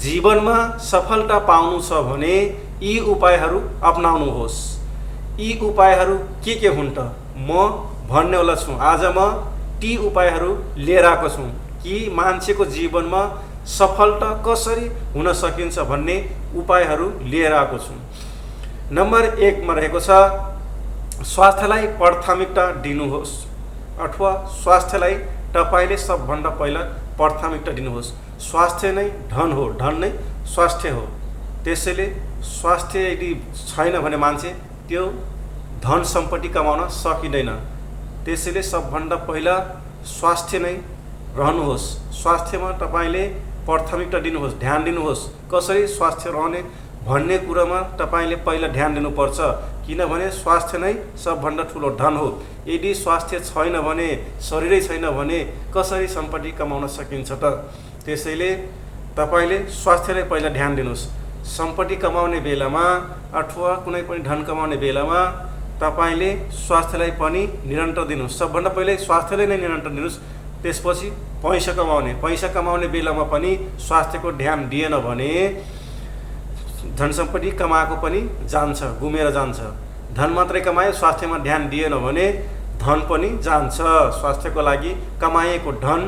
जीवनमा सफलता पाउनु छ भने यी उपायहरू अपनाउनुहोस्। यी उपायहरू के हुन् त म भन्नेवाला छु। आज म ती उपायहरू लिएर आएको छु कि मान्छेको जीवनमा सफलता कसरी हुन सकिन्छ भन्ने उपायहरू लिएर आएको छु। नम्बर 1 मा रहेको छ स्वास्थ्यलाई प्राथमिकता दिनुहोस्, अथवा स्वास्थ्यलाई तपाईले सबभन्दा पहिला प्राथमिकता दिनुहोस्। स्वास्थ्य नै धन हो, धन नै स्वास्थ्य हो। त्यसैले स्वास्थ्य यदि छैन भने मान्छे त्यो धन सम्पत्ति कमाउन सकिँदैन। त्यसैले सबभन्दा पहिला स्वास्थ्य नै रहनुहोस्। स्वास्थ्यमा तपाईले प्राथमिकता दिनुहोस्, ध्यान दिनुहोस्। कसरी स्वास्थ्य रहने भन्ने कुरामा तपाईले पहिला ध्यान दिनुपर्छ, किनभने स्वास्थ्य नै सबभन्दा ठुलो धन हो। यदि स्वास्थ्य छैन भने, शरीरै छैन भने कसरी सम्पत्ति कमाउन सकिन्छ त? त्यसैले तपाईले स्वास्थ्यलाई पहिला ध्यान दिनुहोस्। सम्पत्ति कमाउने बेलामा अथवा कुनै पनि धन कमाउने बेलामा तपाईले स्वास्थ्यलाई पनि निरन्तर दिनुहोस्। सबभन्दा पहिले स्वास्थ्यलाई नै निरन्तर दिनुहोस्। त्यसपछि पैसा कमाउने बेलामा पनि स्वास्थ्यको ध्यान दिएन भने धन सम्पत्ति कमाएको पनि जान्छ, गुमेर जान्छ। धन मात्रै कमायो, स्वास्थ्यमा ध्यान दिएन भने धन पनि जान्छ। स्वास्थ्यको लागि कमाएको धन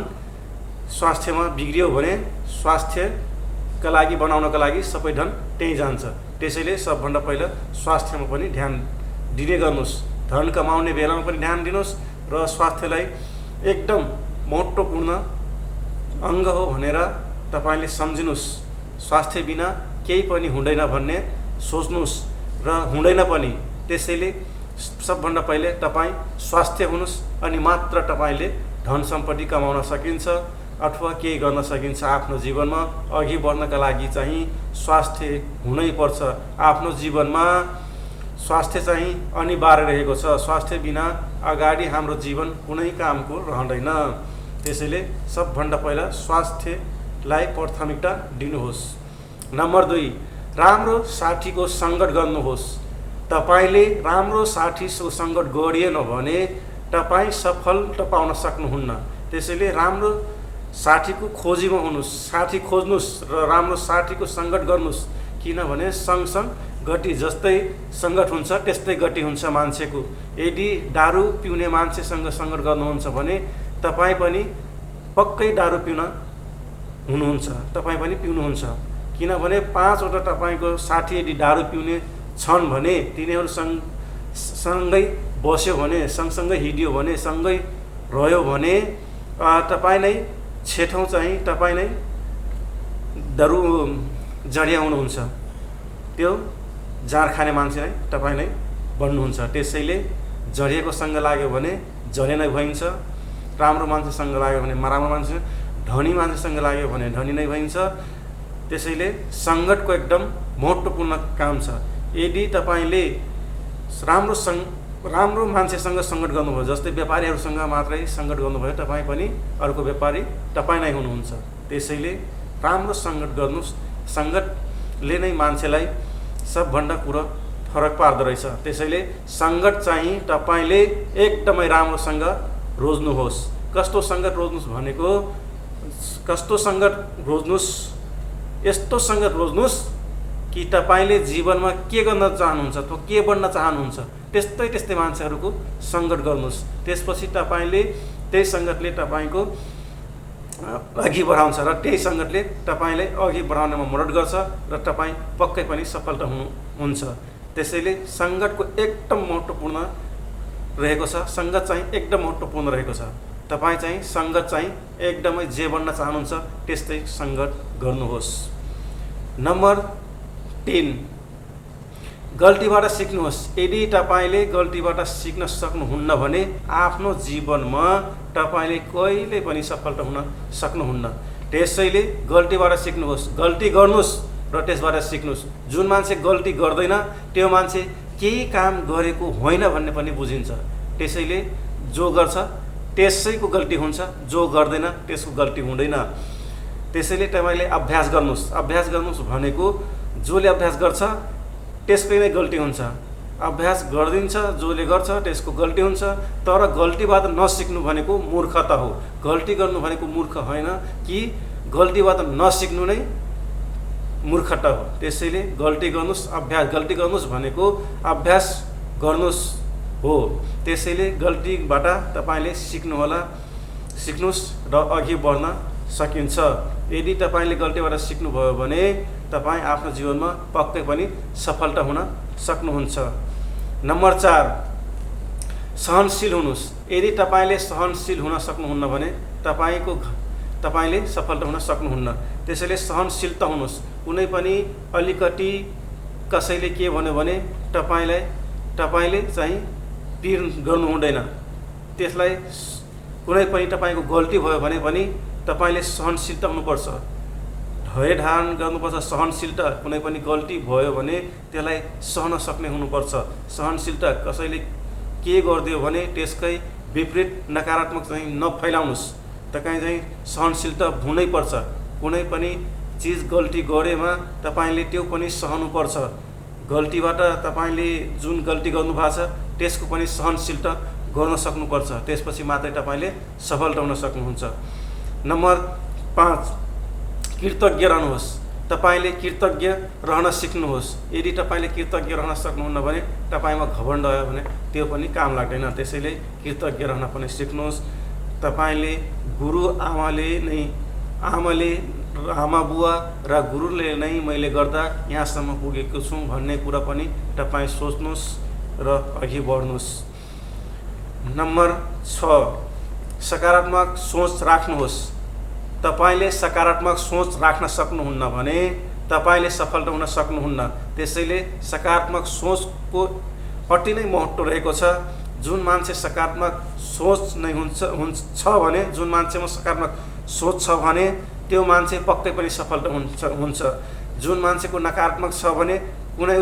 स्वास्थ्यमा बिग्रियो भने स्वास्थ्यका लागि बनाउनका लागि सबै धन त्यही जान्छ। त्यसैले सबभन्दा पहिला स्वास्थ्यमा पनि ध्यान दिने गर्नुहोस्। धन कमाउने बेलामा पनि ध्यान दिनुहोस् र स्वास्थ्यलाई एकदम महत्त्वपूर्ण अङ्ग हो भनेर तपाईले सम्झिनुहोस्। स्वास्थ्य बिना केही पनि हुँदैन भन्ने सोच्नुहोस् र हुँदैन पनि। त्यसैले सबभन्दा पहिले तपाईँ स्वास्थ्य हुनुहोस्, अनि मात्र तपाईले धन सम्पत्ति कमाउन सकिन्छ अथवा केही गर्न सकिन्छ। आफ्नो जीवनमा अघि बढ्नका लागि चाहिँ स्वास्थ्य हुनैपर्छ। आफ्नो जीवनमा स्वास्थ्य चाहिँ अनिवार्य रहेको छ। स्वास्थ्य बिना अगाडि हाम्रो जीवन कुनै कामको रहँदैन। त्यसैले सबभन्दा पहिला स्वास्थ्यलाई प्राथमिकता दिनुहोस्। नम्बर 2, राम्रो साथीको सङ्गत गर्नुहोस्। तपाईले राम्रो साथीको सङ्गत गरिएन भने तपाईँ सफलता पाउन सक्नुहुन्न। त्यसैले राम्रो साथीको खोजीमा हुनुहोस्, साथी खोज्नुहोस् र राम्रो साथीको सङ्गत गर्नुहोस्। किनभने सँगसँग गति जस्तै सङ्गत हुन्छ त्यस्तै गति हुन्छ मान्छेको। यदि दारू पिउने मान्छेसँग सङ्गत गर्नुहुन्छ भने तपाईँ पनि पक्कै दारू पिउन हुनुहुन्छ, तपाईँ पनि पिउनुहुन्छ। किनभने 5 वटा तपाईँको साथी यदि दारू पिउने छन् भने तिनीहरूसँगै बस्यो भने, सँगसँगै हिँड्यो भने, सँगै रह्यो भने तपाईँ नै छेठौँ चाहिँ तपाईँ नै दारू जडिया हुनुहुन्छ। त्यो जार खाने मान्छे नै तपाईँ नै बन्नुहुन्छ। त्यसैले जडिएको सँग लाग्यो भने जडे नै भइन्छ, राम्रो मान्छेसँग लाग्यो भने राम्रो मान्छे, धनी मान्छेसँग लाग्यो भने धनी नै भइन्छ। त्यसैले सङ्गतको एकदम महत्त्वपूर्ण काम छ। यदि तपाईँले राम्रो मान्छेसँग सङ्गत गर्नुभयो, जस्तै व्यापारीहरूसँग मात्रै सङ्गत गर्नुभयो, तपाईँ पनि अर्को व्यापारी तपाईँ नै हुनुहुन्छ। त्यसैले राम्रो सङ्गत गर्नुहोस्। सङ्गतले नै मान्छेलाई सबभन्दा कुरा फरक पार्दो रहेछ। त्यसैले सङ्गत चाहिँ तपाईँले एकदमै राम्रोसँग रोज्नुहोस्। कस्तो सङ्गत रोज्नुहोस् भनेको, कस्तो सङ्गत रोज्नुहोस्, यस्तो सङ्गत रोज्नुहोस् कि तपाईँले जीवनमा के गर्न चाहनुहुन्छ, त के बन्न चाहनुहुन्छ, त्यस्तै मान्छेहरूको सङ्गत गर्नुहोस्। त्यसपछि तपाईँले त्यही सङ्गतले तपाईँको अघि बढाउँछ र त्यही सङ्गतले तपाईँलाई अघि बढाउनमा मद्दत गर्छ र तपाईँ पक्कै पनि सफलता हुनुहुन्छ। त्यसैले सङ्गतको एकदम महत्त्वपूर्ण रहेको छ। सङ्गत चाहिँ एकदम महत्त्वपूर्ण रहेको छ। तपाईँ चाहिँ सङ्गत चाहिँ एकदमै जे बन्न चाहनुहुन्छ त्यस्तै सङ्गत गर्नुहोस्। नम्बर 3, गल्तीबाट सिक्नुहोस्। यदि तपाईँले गल्तीबाट सिक्न सक्नुहुन्न भने आफ्नो जीवनमा तपाईँले कहिले पनि सफलता हुन सक्नुहुन्न। त्यसैले गल्तीबाट सिक्नुहोस्, गल्ती गर्नुहोस् र त्यसबाट सिक्नुहोस्। जुन मान्छे गल्ती गर्दैन त्यो मान्छे केही काम गरेको होइन भन्ने पनि बुझिन्छ। त्यसैले जो गर्छ त्यसैको गल्ती हुन्छ, जो गर्दैन त्यसको गल्ती हुँदैन। त्यसैले तपाईँले अभ्यास गर्नुहोस्। अभ्यास गर्नुहोस् भनेको जसले अभ्यास गर्छ त्यसकै नै गल्ती हुन्छ। अभ्यास गरिदिन्छ जसले गर्छ त्यसको गल्ती हुन्छ। तर गल्तीबाट नसिक्नु भनेको मूर्खता हो। गल्ती गर्नु भनेको मूर्ख होइन कि गल्तीबाट नसिक्नु नै मूर्खता हो। त्यसैले गल्ती गर्नुस्, गल्ती गर्नुस् भनेको अभ्यास गर्नुस् हो। त्यसैले गल्तीबाट तपाईँले सिक्नुस् र अघि बढ्न सकिन्छ। यदि तपाईँले गल्तीबाट सिक्नुभयो भने तपाईँ आफ्नो जीवनमा पक्कै पनि सफलता हुन सक्नुहुन्छ। नम्बर 4, सहनशील हुनुस्। यदि तपाईँले सहनशील हुन सक्नुहुन्न भने तपाईँले सफलता हुन सक्नुहुन्न। त्यसैले सहनशीलता हुनुस्। कुनै पनि अलिकति कसैले के भन्यो भने तपाईँले चाहिँ पिर गर्नु हुँदैन। त्यसलाई कुनै पनि तपाईँको गल्ती भयो भने पनि तपाईँले सहनशीलता हुनुपर्छ, धैर्य धारण गर्नुपर्छ। सहनशीलता, कुनै पनि गल्ती भयो भने त्यसलाई सहन सक्ने हुनुपर्छ। सहनशीलता, कसैले के गरिदियो भने त्यसकै विपरीत नकारात्मक चाहिँ नफैलाउनुस्। तपाईँ चाहिँ सहनशीलता हुनैपर्छ। कुनै पनि चिज गल्ती गरेमा तपाईँले त्यो पनि सहनुपर्छ। गल्तीबाट तपाईँले जुन गल्ती गर्नुभएको छ त्यसको पनि सहनशीलता गर्न सक्नुपर्छ। त्यसपछि मात्रै तपाईँले सफलता हुन सक्नुहुन्छ। नम्बर 5, कृतज्ञ रहनुहोस्। तपाईँले कृतज्ञ रहन सिक्नुहोस्। यदि तपाईँले कृतज्ञ रहन सक्नुहुन्न भने तपाईँमा घमण्ड आयो भने त्यो पनि काम लाग्दैन। त्यसैले कृतज्ञ रहन पनि सिक्नुहोस्। तपाईँले आमा बुवा र गुरुले नै मैले गर्दा यहाँसम्म पुगेको छु भन्ने कुरा पनि तपाईँ सोच्नुहोस् र अघि बढ्नुहोस्। नम्बर 6, सकारात्मक सोच राख्नुहोस्। तपाईँले सकारात्मक सोच राख्न सक्नुहुन्न भने तपाईँले सफलता हुन सक्नुहुन्न। त्यसैले सकारात्मक सोचको अति नै महत्त्व रहेको छ। जुन मान्छे सकारात्मक सोच नै हुन्छ भने, जुन मान्छेमा सकारात्मक सोच छ भने त्यो मान्छे पक्कै पनि सफलता हुन्छ। जुन मान्छेको नकारात्मक छ भने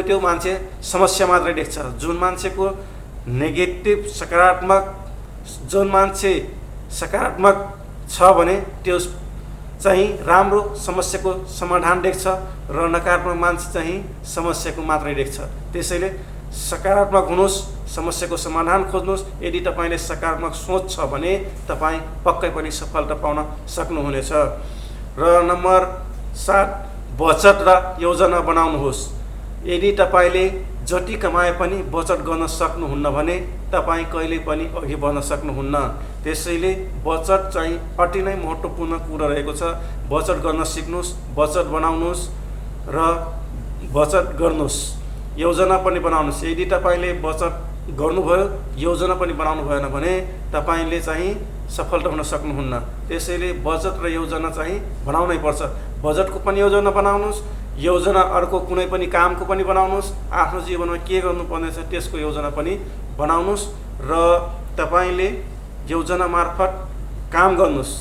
त्यो मान्छे समस्या मात्रै देख्छ। जुन मान्छेको नेगेटिभ जुन मान्छे सकारात्मक छ भने त्यो चाहिँ राम्रो समस्याको समाधान देख्छ र नकारात्मक मान्छे चाहिँ समस्याको मात्रै देख्छ। त्यसैले सकारात्मक हुनुहोस्, समस्याको समाधान खोज्नुहोस्। यदि तपाईँले सकारात्मक सोच छ भने तपाईँ पक्कै पनि सफलता पाउन सक्नुहुनेछ। र नम्बर 7, बचत र योजना बनाउनुहोस्। यदि तपाईँले जति कमाए पनि बचत गर्न सक्नुहुन्न भने तपाईँ कहिले पनि अघि बढ्न सक्नुहुन्न। त्यसैले बचत चाहिँ अति नै महत्त्वपूर्ण कुरा रहेको छ। बचत गर्न सिक्नुहोस्, बचत बनाउनुहोस् र बचत गर्नुहोस्। योजना पनि बनाउनुहोस्। यदि तपाईँले बचत गर्नुभयो, योजना पनि बनाउनु भएन भने तपाईँले चाहिँ सफलता हुन सक्नुहुन्न। त्यसैले बचत र योजना चाहिँ बनाउनै पर्छ। बजेटको पनि योजना बनाउनुहोस्, योजना अर्को कुनै पनि कामको पनि बनाउनुहोस्। आफ्नो जीवनमा के गर्नुपर्ने छ त्यसको योजना पनि बनाउनुहोस् र तपाईँले योजना मार्फत काम गर्नुहोस्।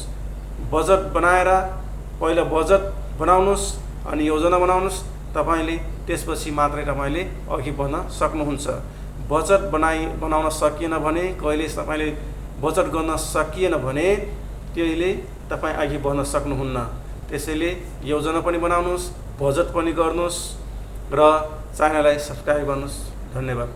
बजेट बनाएर पहिला बजेट बनाउनुहोस् अनि योजना बनाउनुहोस्। तपाईँले त्यसपछि मात्रै तपाईँले अघि बढ्न सक्नुहुन्छ। बजेट बनाउन सकिएन भने, कहिले तपाईँले बचत गर्न सकिएन भने त्यसले तपाईँ अघि बढ्न सक्नुहुन्न। त्यसैले योजना पनि बनाउनुहोस्, बजेट पनि गर्नुहोस् र च्यानललाई सब्स्क्राइब गर्नुहोस्। धन्यवाद।